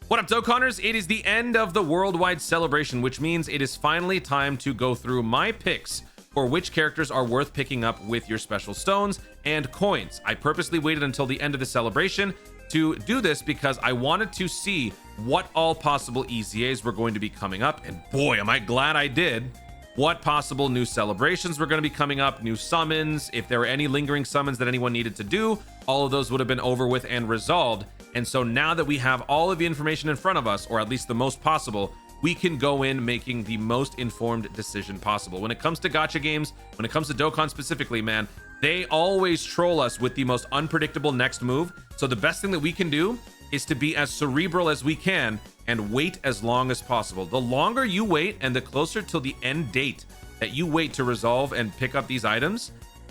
What up, Dokkanners? It is the end of the worldwide celebration, which means it is finally time to go through my picks for which characters are worth picking up with your special stones and coins. I purposely waited until the end of the celebration to do this because I wanted to see what all possible EZAs were going to be coming up, and boy, am I glad I did. What possible new celebrations were going to be coming up, new summons, if there were any lingering summons that anyone needed to do, all of those would have been over with and resolved. And so now that we have all of the information in front of us, or at least the most possible, we can go in making the most informed decision possible. When it comes to gacha games, when it comes to Dokkan specifically, man, they always troll us with the most unpredictable next move. So the best thing that we can do is to be as cerebral as we can and wait as long as possible. The longer you wait and the closer to the end date that you wait to resolve and pick up these items,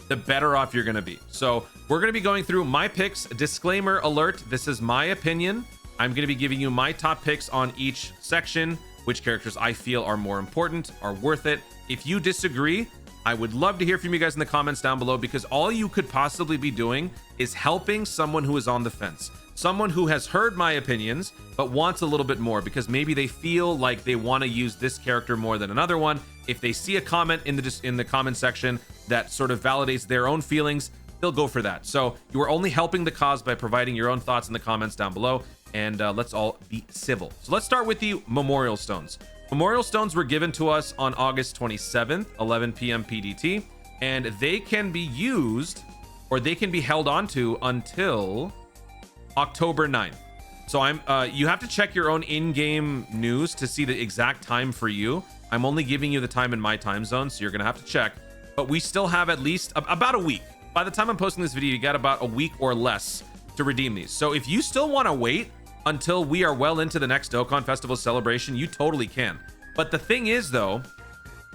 the better off you're going to be. So we're going to be going through my picks. Disclaimer alert, this is my opinion. I'm going to be giving you my top picks on each section, which characters I feel are more important, are worth it. If you disagree, I would love to hear from you guys in the comments down below, because all you could possibly be doing is helping someone who is on the fence. Someone who has heard my opinions, but wants a little bit more, because maybe they feel like they want to use this character more than another one. If they see a comment in the comment section that sort of validates their own feelings, they'll go for that. So you are only helping the cause by providing your own thoughts in the comments down below, and let's all be civil. So let's start with the Memorial Stones. Memorial Stones were given to us on August 27th, 11 p.m. PDT, and they can be used, or they can be held onto until October 9th. So you have to check your own in-game news to see the exact time for you. I'm only giving you the time in my time zone, so you're gonna have to check. But we still have at least about a week. By the time I'm posting this video, you got about a week or less to redeem these. So if you still want to wait until we are well into the next Dokkan Festival celebration, you totally can. But the thing is, though,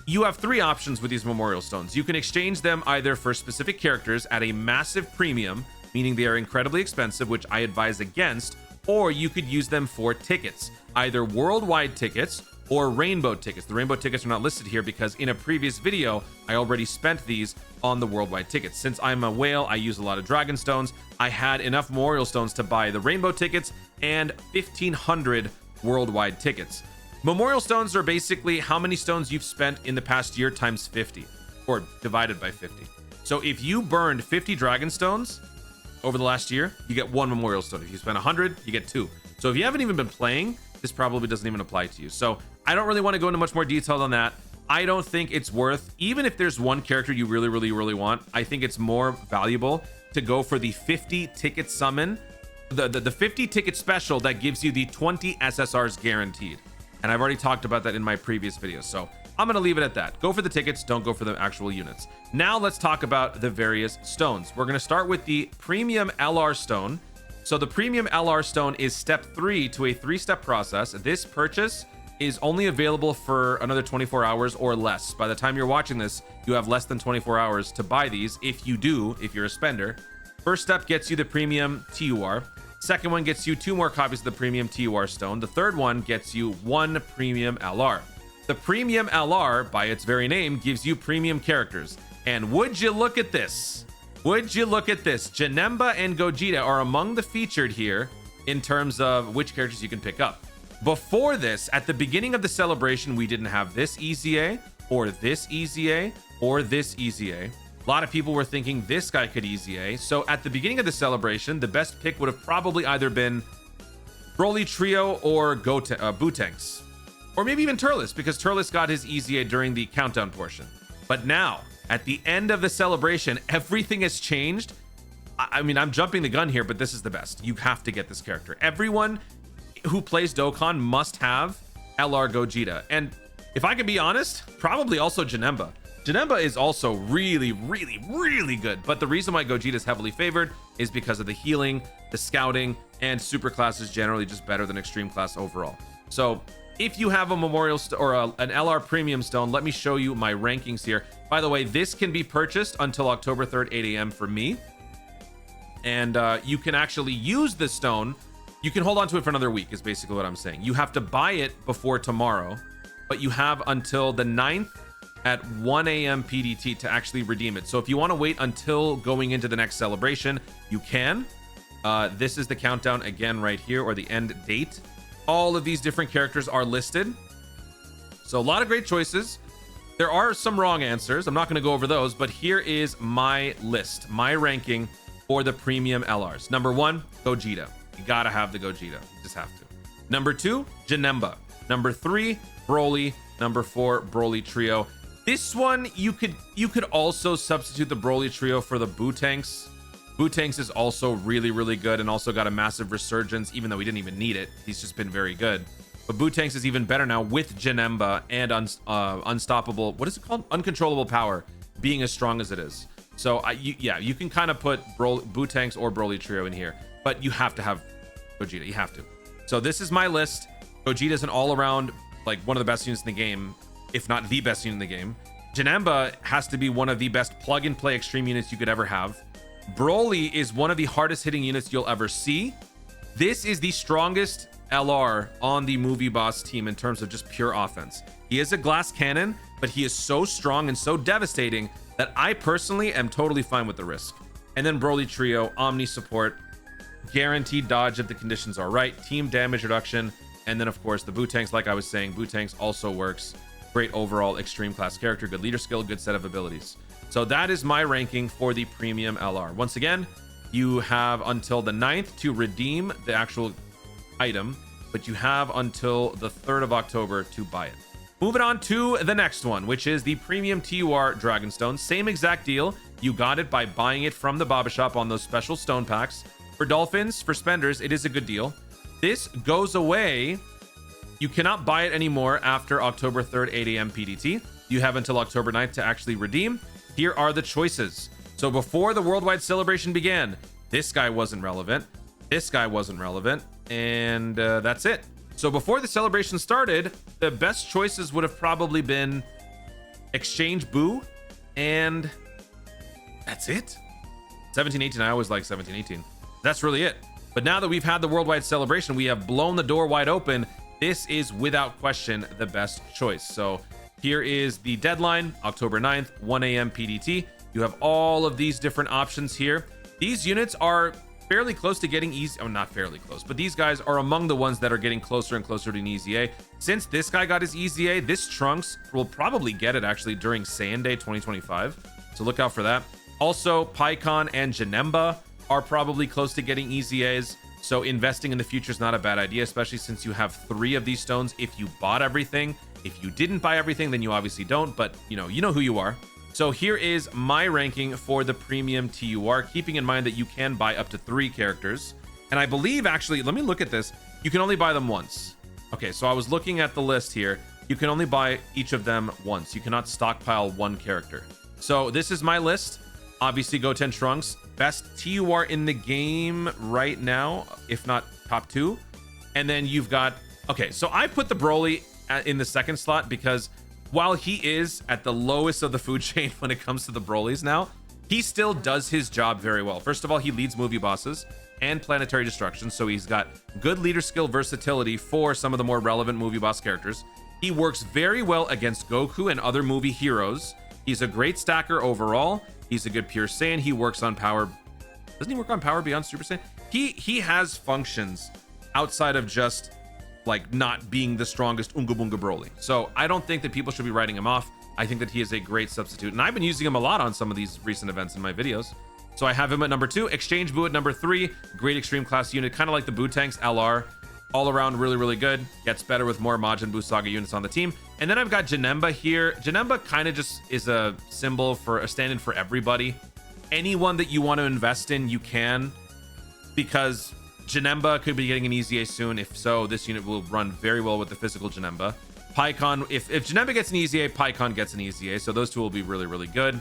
you have three options with these Memorial Stones. You can exchange them either for specific characters at a massive premium, meaning they are incredibly expensive, which I advise against, or you could use them for tickets, either worldwide tickets or rainbow tickets. The rainbow tickets are not listed here because in a previous video, I already spent these on the worldwide tickets. Since I'm a whale, I use a lot of dragon stones. I had enough Memorial Stones to buy the rainbow tickets and 1,500 worldwide tickets. Memorial Stones are basically how many stones you've spent in the past year times 50, or divided by 50. So if you burned 50 dragon stones over the last year, you get one Memorial Stone. If you spend 100, you get two. So if you haven't even been playing, this probably doesn't even apply to you. So I don't really want to go into much more detail on that. I don't think it's worth, even if there's one character you really want, I think it's more valuable to go for the 50 ticket summon, the 50 ticket special that gives you the 20 SSRs guaranteed. And I've already talked about that in my previous videos. So I'm going to leave it at that. Go for the tickets, don't go for the actual units. Now let's talk about the various stones. We're going to start with the premium LR stone. So the premium LR stone is step 3 to a 3-step process. This purchase is only available for another 24 hours or less. By the time you're watching this, you have less than 24 hours to buy these. If you do, if you're a spender. First step gets you the premium TUR. Second one gets you 2 more copies of the premium TUR stone. The third one gets you 1 premium LR. The premium LR, by its very name, gives you premium characters. And would you look at this? Would you look at this? Janemba and Gogeta are among the featured here in terms of which characters you can pick up. Before this, at the beginning of the celebration, we didn't have this EZA, or this EZA, or this EZA. A lot of people were thinking this guy could EZA. So at the beginning of the celebration, the best pick would have probably either been Broly Trio or Bootanks. Or maybe even Turles, because Turles got his EZA during the countdown portion. But now, at the end of the celebration, everything has changed. I mean, I'm jumping the gun here, but this is the best. You have to get this character. Everyone who plays Dokkan must have LR Gogeta. And if I can be honest, probably also Janemba. Janemba is also really good. But the reason why Gogeta is heavily favored is because of the healing, the scouting, and super class is generally just better than extreme class overall. So if you have a Memorial or an LR Premium Stone, let me show you my rankings here. By the way, this can be purchased until October 3rd, 8 a.m. for me. And you can actually use this stone. You can hold on to it for another week is basically what I'm saying. You have to buy it before tomorrow, but you have until the 9th at 1 a.m. PDT to actually redeem it. So if you want to wait until going into the next celebration, you can. This is the countdown again right here, or the end date. all of these different characters are listed. So a lot of great choices. There are some wrong answers. I'm not going to go over those, but here is my list, my ranking for the premium LRs. Number 1, Gogeta. You gotta have the Gogeta. You just have to. Number 2, Janemba. Number 3, Broly. Number 4, Broly Trio. This one, you could also substitute the Broly Trio for the Bootanks. Bootanks is also really, really good and also got a massive resurgence, even though he didn't even need it. He's just been very good. But Bootanks is even better now with Janemba and unstoppable, what is it called? Uncontrollable power being as strong as it is. So you can kind of put Bootanks or Broly Trio in here, but you have to have Gogeta. You have to. So this is my list. Gogeta is an all-around, like, one of the best units in the game, if not the best unit in the game. Janemba has to be one of the best plug-and-play extreme units you could ever have. Broly is one of the hardest hitting units you'll ever see. This is the strongest LR on the movie boss team in terms of just pure offense. He is a glass cannon, but he is so strong and so devastating that I personally am totally fine with the risk. And then Broly Trio, Omni support, guaranteed dodge if the conditions are right, team damage reduction, and then of course the Bootanks, like I was saying, Bootanks also works. Great overall extreme class character, good leader skill, good set of abilities. So that is my ranking for the premium LR. Once again, you have until the 9th to redeem the actual item, but you have until the 3rd of October to buy it. Moving on to the next one, which is the premium TUR Dragonstone. Same exact deal. You got it by buying it from the Baba Shop on those special stone packs. For Dolphins, for spenders, it is a good deal. This goes away. You cannot buy it anymore after October 3rd, 8 a.m. PDT. You have until October 9th to actually redeem. Here are the choices. So before the worldwide celebration began, this guy wasn't relevant. This guy wasn't relevant. And that's it. So before the celebration started, the best choices would have probably been Exchange Boo, and that's it. 1718, I always like 1718. That's really it. But now that we've had the worldwide celebration, we have blown the door wide open. This is without question the best choice. So here is the deadline, October 9th, 1 a.m. PDT. You have all of these different options here. These units are fairly close to getting easy. Oh, not fairly close, but these guys are among the ones that are getting closer and closer to an easy A. Since this guy got his easy A, this Trunks will probably get it actually during Saiyan Day 2025. So look out for that. Also, Paikon and Janemba are probably close to getting easy A's. So investing in the future is not a bad idea, especially since you have 3 of these stones if you bought everything. If you didn't buy everything, then you obviously don't, but you know who you are. So here is my ranking for the premium TUR, keeping in mind that you can buy up to 3 characters. And I believe, actually, let me look at this. You can only buy them once. Okay, so I was looking at the list here. You can only buy each of them once. You cannot stockpile 1 character. So this is my list. Obviously, Goten Trunks, best TUR in the game right now, if not top 2. And then you've got, okay, so I put the Broly in the 2nd slot because while he is at the lowest of the food chain when it comes to the Brolys now, he still does his job very well. First of all, he leads movie bosses and planetary destruction, so he's got good leader skill versatility for some of the more relevant movie boss characters. He works very well against Goku and other movie heroes. He's a great stacker overall. He's a good pure Saiyan. He works on power. Doesn't he work on power beyond Super Saiyan? He has functions outside of just like not being the strongest Unga Bunga Broly. So I don't think that people should be writing him off. I think that he is a great substitute, and I've been using him a lot on some of these recent events in my videos. So I have him at number 2, Exchange Boo at number 3, great extreme class unit, kind of like the Bootanks LR, all around really, really good. Gets better with more Majin Buu Saga units on the team. And then I've got Janemba here. Janemba kind of just is a symbol for a stand-in for everybody. Anyone that you want to invest in, you can, because Janemba could be getting an easy A soon. If so, this unit will run very well with the physical Janemba. Paikon, if Janemba gets an easy A, Paikon gets an easy A, so those two will be really, really good.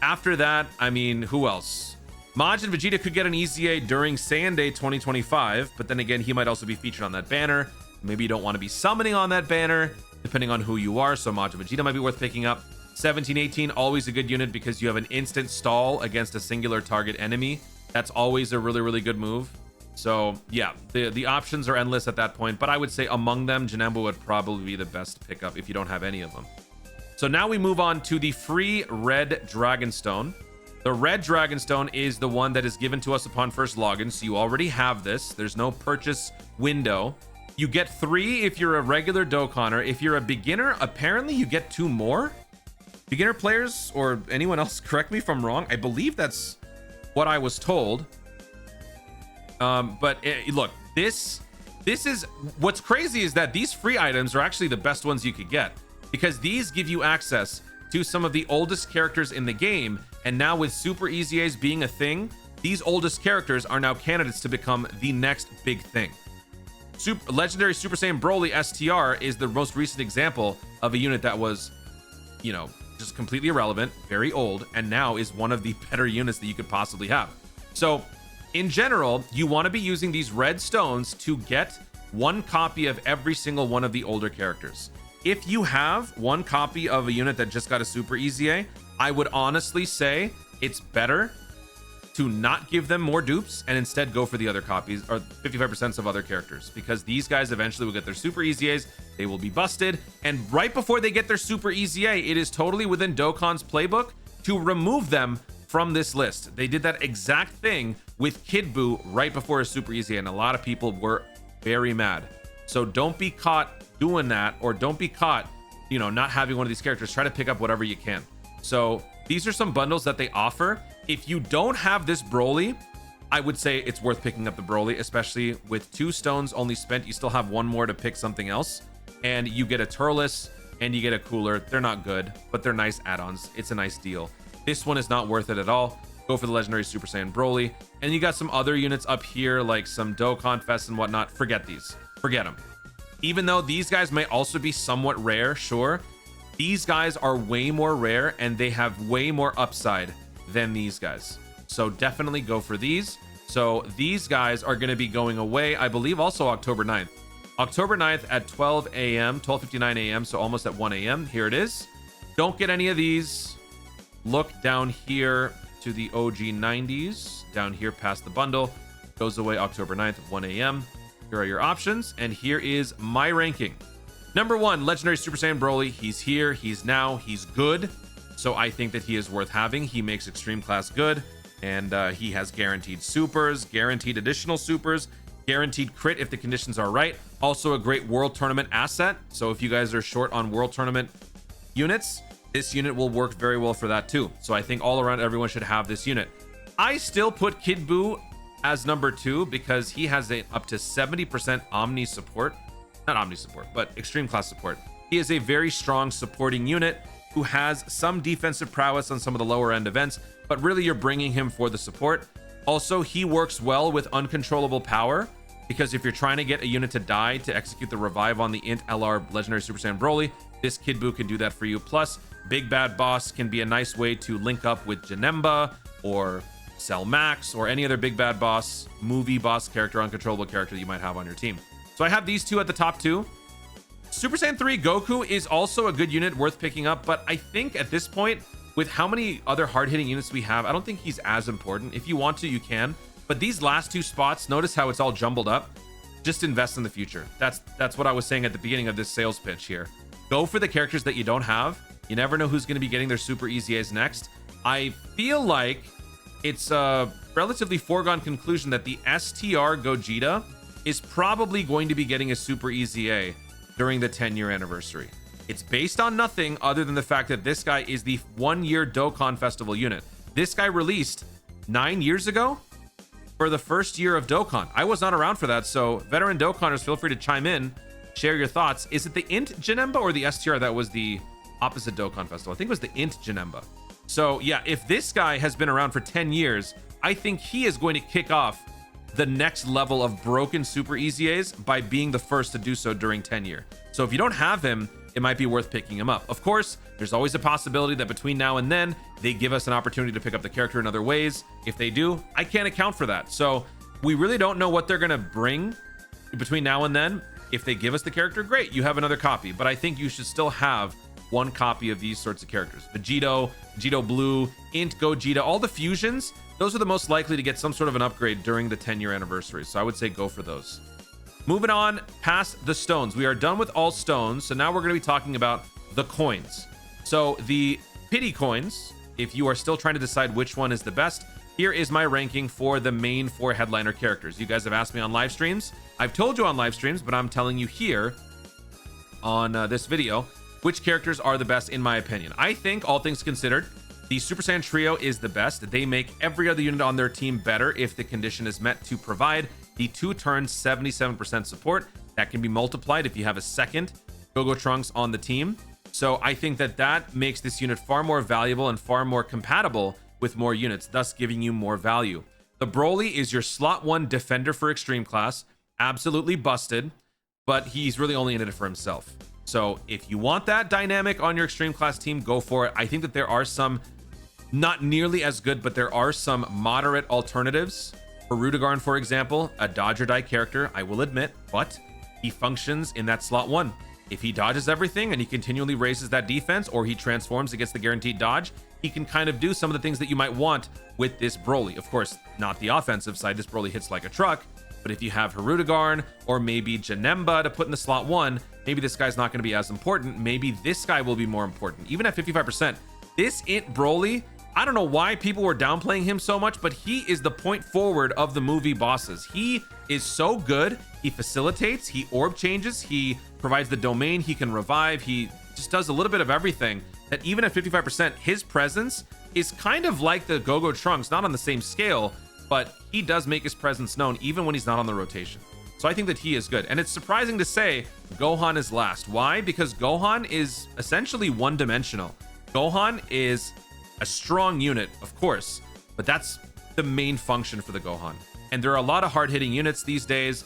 After that, I mean, who else? Majin Vegeta could get an easy A during Saiyan Day 2025, but then again, he might also be featured on that banner. Maybe you don't want to be summoning on that banner, depending on who you are, so Majin Vegeta might be worth picking up. 1718, always a good unit because you have an instant stall against a singular target enemy. That's always a really, really good move. So yeah, the options are endless at that point, but I would say among them, Janemba would probably be the best pickup if you don't have any of them. So now we move on to the free red Dragonstone. The red Dragonstone is the one that is given to us upon first login, so you already have this. There's no purchase window. You get 3 if you're a regular Dokkaner. If you're a beginner, apparently you get 2 more. Beginner players or anyone else, correct me if I'm wrong. I believe that's what I was told. Look, this is what's crazy is that these free items are actually the best ones you could get, because these give you access to some of the oldest characters in the game. And now with Super Easy A's being a thing, these oldest characters are now candidates to become the next big thing. Legendary Super Saiyan Broly STR is the most recent example of a unit that was, you know, just completely irrelevant, very old, and now is one of the better units that you could possibly have. So in general, you want to be using these red stones to get 1 copy of every single one of the older characters. If you have 1 copy of a unit that just got a Super Easy A, I would honestly say it's better to not give them more dupes and instead go for the other copies, or 55% of other characters, because these guys eventually will get their Super Easy A's, they will be busted, and right before they get their Super Easy A, it is totally within Dokkan's playbook to remove them from this list. They did that exact thing with Kid Buu right before a Super Easy A, and a lot of people were very mad. So don't be caught doing that, or don't be caught, you know, not having one of these characters. Try to pick up whatever you can. So these are some bundles that they offer. If you don't have this Broly, I would say it's worth picking up the Broly, especially with 2 stones only spent. You still have 1 more to pick something else, and you get a Turles and you get a cooler. They're not good, but they're nice add-ons. It's a nice deal. This one is not worth it at all. Go for the Legendary Super Saiyan Broly. And you got some other units up here, like some Dokkanfest and whatnot. Forget these. Forget them. Even though these guys may also be somewhat rare, sure, these guys are way more rare and they have way more upside than these guys. So definitely go for these. So these guys are going to be going away, I believe, also October 9th. October 9th at 12 a.m., 12:59 a.m., so almost at 1 a.m. Here it is. Don't get any of these. Look down here to the OG 90s. Down here past the bundle. Goes away October 9th at 1 a.m. Here are your options, and here is my ranking. Number 1, Legendary Super Saiyan Broly. He's here, he's now, he's good. So I think that he is worth having. He makes extreme class good, and he has guaranteed supers, guaranteed additional supers, guaranteed crit if the conditions are right. Also a great world tournament asset. So if you guys are short on world tournament units, this unit will work very well for that too. So I think all around everyone should have this unit. I still put Kid Buu as number 2 because he has a up to 70% Omni support. Not Omni support, but extreme class support. He is a very strong supporting unit who has some defensive prowess on some of the lower end events, but really you're bringing him for the support. Also, he works well with uncontrollable power, because if you're trying to get a unit to die to execute the revive on the Int LR Legendary Super Saiyan Broly, this Kid Buu can do that for you. Plus, Big Bad Boss can be a nice way to link up with Janemba or Cell Max or any other Big Bad Boss, movie boss character, uncontrollable character that you might have on your team. So I have these 2 at the top 2. Super Saiyan 3 Goku is also a good unit worth picking up, but I think at this point, with how many other hard-hitting units we have, I don't think he's as important. If you want to, you can. But these last 2 spots, notice how it's all jumbled up. Just invest in the future. That's what I was saying at the beginning of this sales pitch here. Go for the characters that you don't have. You never know who's going to be getting their Super Easy A's next. I feel like it's a relatively foregone conclusion that the STR Gogeta is probably going to be getting a Super Easy A during the 10-year anniversary. It's based on nothing other than the fact that this guy is the 1-year Dokkan Festival unit. This guy released 9 years ago for the first year of Dokkan. I was not around for that, so veteran Dokkanners, feel free to chime in, share your thoughts. Is it the Int Janemba or the STR that was the opposite Dokkan Festival? I think it was the Int Janemba. So yeah, if this guy has been around for 10 years, I think he is going to kick off the next level of broken Super Easy A's by being the first to do so during 10-year. So if you don't have him, it might be worth picking him up. Of course, there's always a possibility that between now and then, they give us an opportunity to pick up the character in other ways. If they do, I can't account for that. So we really don't know what they're going to bring between now and then. If they give us the character, great, you have another copy. But I think you should still have 1 copy of these sorts of characters. Vegito, Vegito Blue, Int Gogeta, all the fusions, those are the most likely to get some sort of an upgrade during the 10-year anniversary. So I would say go for those. Moving on past the stones. We are done with all stones. So now we're going to be talking about the coins. So the pity coins, if you are still trying to decide which one is the best, here is my ranking for the main 4 headliner characters. You guys have asked me on live streams. I've told you on live streams, but I'm telling you here on this video which characters are the best in my opinion. I think, all things considered, the Super Saiyan Trio is the best. They make every other unit on their team better if the condition is met to provide the 2-turn 77% support. That can be multiplied if you have a second Go-Go Trunks on the team. So I think that makes this unit far more valuable and far more compatible with more units, thus giving you more value. The Broly is your slot 1 defender for extreme class. Absolutely busted, but he's really only in it for himself. So if you want that dynamic on your extreme class team, go for it. I think that there are some, not nearly as good, but there are some moderate alternatives. For Rudigarn, for example, a dodge or die character, I will admit, but he functions in that slot 1. If he dodges everything and he continually raises that defense, or he transforms and gets the guaranteed dodge, he can kind of do some of the things that you might want with this Broly. Of course, not the offensive side. This Broly hits like a truck. But if you have Hirudegarn or maybe Janemba to put in the slot 1, maybe this guy's not going to be as important. Maybe this guy will be more important. Even at 55%, this Int Broly, I don't know why people were downplaying him so much, but he is the point forward of the movie bosses. He is so good. He facilitates, he orb changes, he provides the domain, he can revive, he just does a little bit of everything, that even at 55%, his presence is kind of like the Go-Go Trunks, not on the same scale, but he does make his presence known even when he's not on the rotation. So I think that he is good. And it's surprising to say Gohan is last. Why? Because Gohan is essentially one-dimensional. Gohan is a strong unit, of course, but that's the main function for the Gohan. And there are a lot of hard-hitting units these days.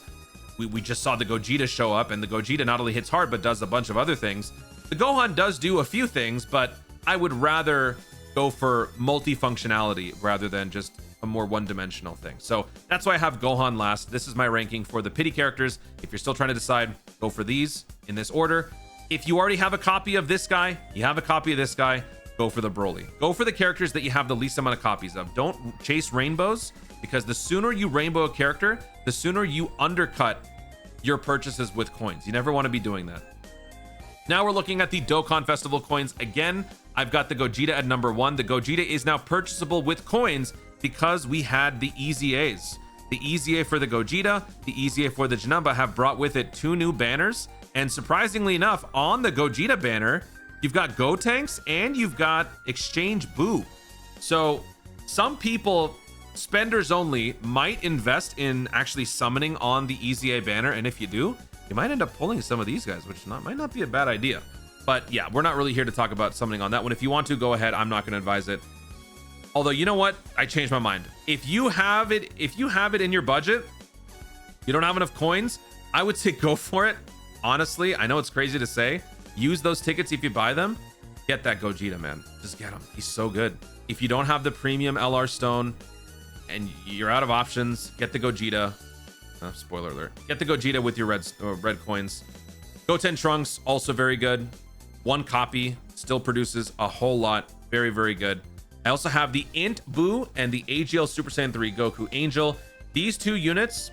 We just saw the Gogeta show up, and the Gogeta not only hits hard, but does a bunch of other things. The Gohan does do a few things, but I would rather go for multifunctionality rather than just a more one-dimensional thing. So that's why I have Gohan last. This is my ranking for the pity characters. If you're still trying to decide, go for these in this order. If you already have a copy of this guy, you have a copy of this guy, go for the Broly. Go for the characters that you have the least amount of copies of. Don't chase rainbows, because the sooner you rainbow a character, the sooner you undercut your purchases with coins. You never want to be doing that. Now we're looking at the Dokkan Festival coins. Again, I've got the Gogeta at number 1. The Gogeta is now purchasable with coins because we had the Easy A's. The Easy A for the Gogeta, the Easy A for the Janemba have brought with it 2 new banners. And surprisingly enough, on the Gogeta banner, you've got Go Tanks and you've got Exchange Boo. So some people, spenders only, might invest in actually summoning on the Easy A banner. And if you do, you might end up pulling some of these guys, which might not be a bad idea. But yeah, we're not really here to talk about summoning on that one. If you want to, go ahead. I'm not going to advise it. Although, you know what? I changed my mind. If you have it in your budget, you don't have enough coins, I would say go for it. Honestly, I know it's crazy to say. Use those tickets if you buy them. Get that Gogeta, man. Just get him. He's so good. If you don't have the premium LR Stone and you're out of options, get the Gogeta. Spoiler alert. Get the Gogeta with your red coins. Goten Trunks, also very good. 1 copy, still produces a whole lot. Very, very good. I also have the Int Boo and the AGL Super Saiyan 3 Goku Angel. These 2 units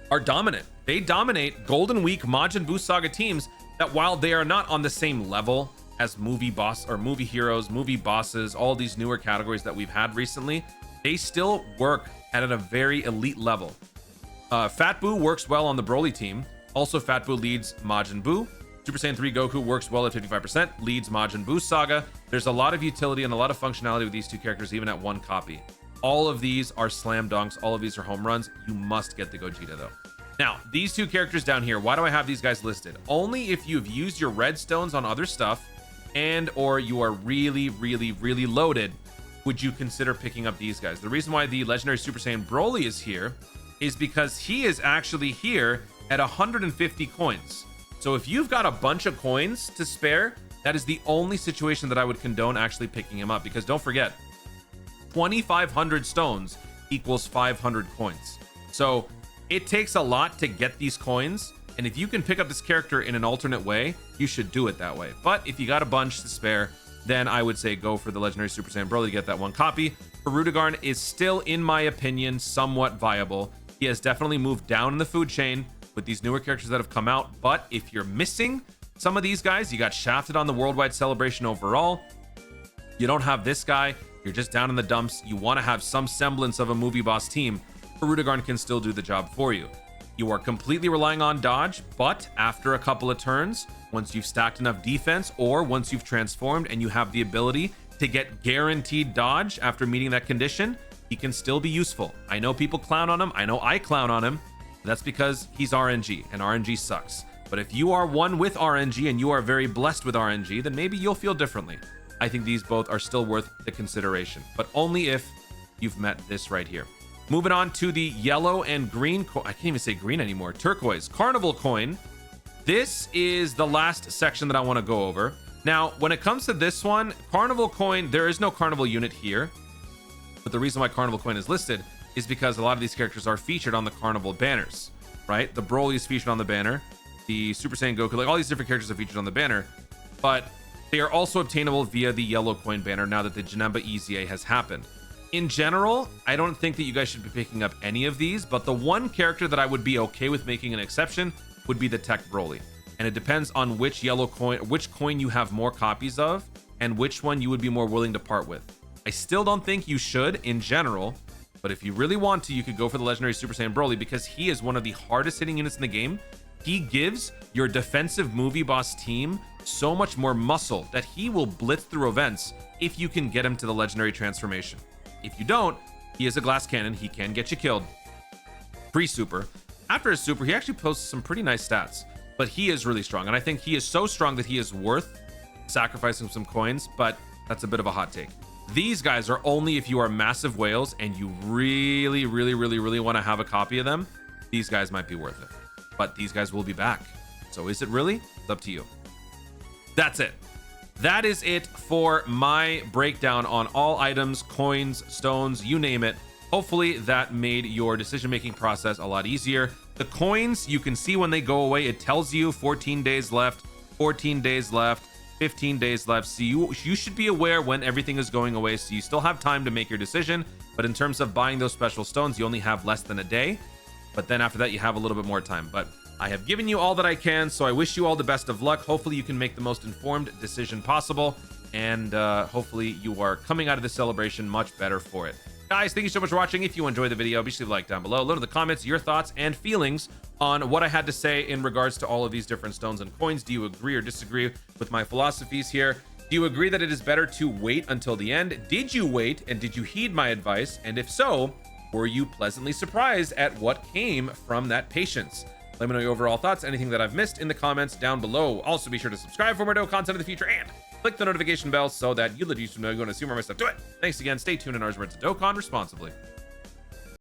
are dominant. They dominate Golden Week Majin Buu Saga teams that, while they are not on the same level as movie boss or movie heroes, movie bosses, all these newer categories that we've had recently, they still work at a very elite level. Fat Buu works well on the Broly team. Also, Fat Buu leads Majin Buu. Super Saiyan 3 Goku works well at 55%, leads Majin Buu Saga. There's a lot of utility and a lot of functionality with these 2 characters, even at 1 copy. All of these are slam dunks. All of these are home runs. You must get the Gogeta, though. Now, these 2 characters down here, why do I have these guys listed? Only if you've used your red stones on other stuff and or you are really, really, really loaded, would you consider picking up these guys. The reason why the legendary Super Saiyan Broly is here is because he is actually here at 150 coins. So if you've got a bunch of coins to spare, that is the only situation that I would condone actually picking him up, because don't forget, 2,500 stones equals 500 coins. So it takes a lot to get these coins, and if you can pick up this character in an alternate way, you should do it that way. But if you got a bunch to spare, then I would say go for the legendary Super Saiyan Broly to get that 1 copy. Hirudegarn is still, in my opinion, somewhat viable. He has definitely moved down in the food chain with these newer characters that have come out. But if you're missing some of these guys, you got shafted on the worldwide celebration overall. You don't have this guy. you're just down in the dumps, you want to have some semblance of a movie boss team, Rudigarn can still do the job for you. You are completely relying on dodge, but after a couple of turns, once you've stacked enough defense, or once you've transformed and you have the ability to get guaranteed dodge after meeting that condition, he can still be useful. I know people clown on him. I know I clown on him. That's because he's RNG, and RNG sucks. But if you are one with RNG and you are very blessed with RNG, then maybe you'll feel differently. I think these both are still worth the consideration, but only if you've met this right here. Moving on to the yellow and green, I can't even say green anymore, turquoise Carnival coin. This is the last section that I want to go over. Now, when it comes to this one, Carnival coin, there is no Carnival unit here. But the reason why Carnival coin is listed is because a lot of these characters are featured on the Carnival banners, right? The Broly is featured on the banner. The Super Saiyan Goku, like all these different characters are featured on the banner. But they are also obtainable via the yellow coin banner now that the Janemba EZA has happened. In general, I don't think that you guys should be picking up any of these, but the one character that I would be okay with making an exception would be the Tech Broly. And it depends on which yellow coin, which coin you have more copies of, and which one you would be more willing to part with. I still don't think you should in general, but if you really want to, you could go for the legendary Super Saiyan Broly because he is one of the hardest hitting units in the game. He gives your defensive movie boss team so much more muscle that he will blitz through events if you can get him to the legendary transformation. If you don't, he is a glass cannon. He can get you killed. Pre-super. After his super, he actually posts some pretty nice stats, but he is really strong. And I think he is so strong that he is worth sacrificing some coins, but that's a bit of a hot take. These guys are only if you are massive whales and you really want to have a copy of them. These guys might be worth it, but these guys will be back. So is it really? It's up to you. That's it. That is it for my breakdown on all items, coins, stones, you name it. Hopefully that made your decision-making process a lot easier. The coins, you can see when they go away, it tells you 14 days left, 14 days left, 15 days left. So you should be aware when everything is going away, so you still have time to make your decision. But in terms of buying those special stones, you only have less than a day. But then after that, you have a little bit more time. But I have given you all that I can, so I wish you all the best of luck. Hopefully you can make the most informed decision possible, and hopefully you are coming out of the celebration much better for it. Guys, thank you so much for watching. If you enjoyed the video, be sure to leave a like down below. Let me know in the comments your thoughts and feelings on what I had to say in regards to all of these different stones and coins. Do you agree or disagree with my philosophies here? Do you agree that it is better to wait until the end? Did you wait, and did you heed my advice? And if so, were you pleasantly surprised at what came from that patience? Let me know your overall thoughts, anything that I've missed in the comments down below. Also, be sure to subscribe for more Dokkan content in the future and click the notification bell so that you let YouTube know you're going to see more of my stuff. Do it. Thanks again. Stay tuned, and ours words to Dokkan responsibly.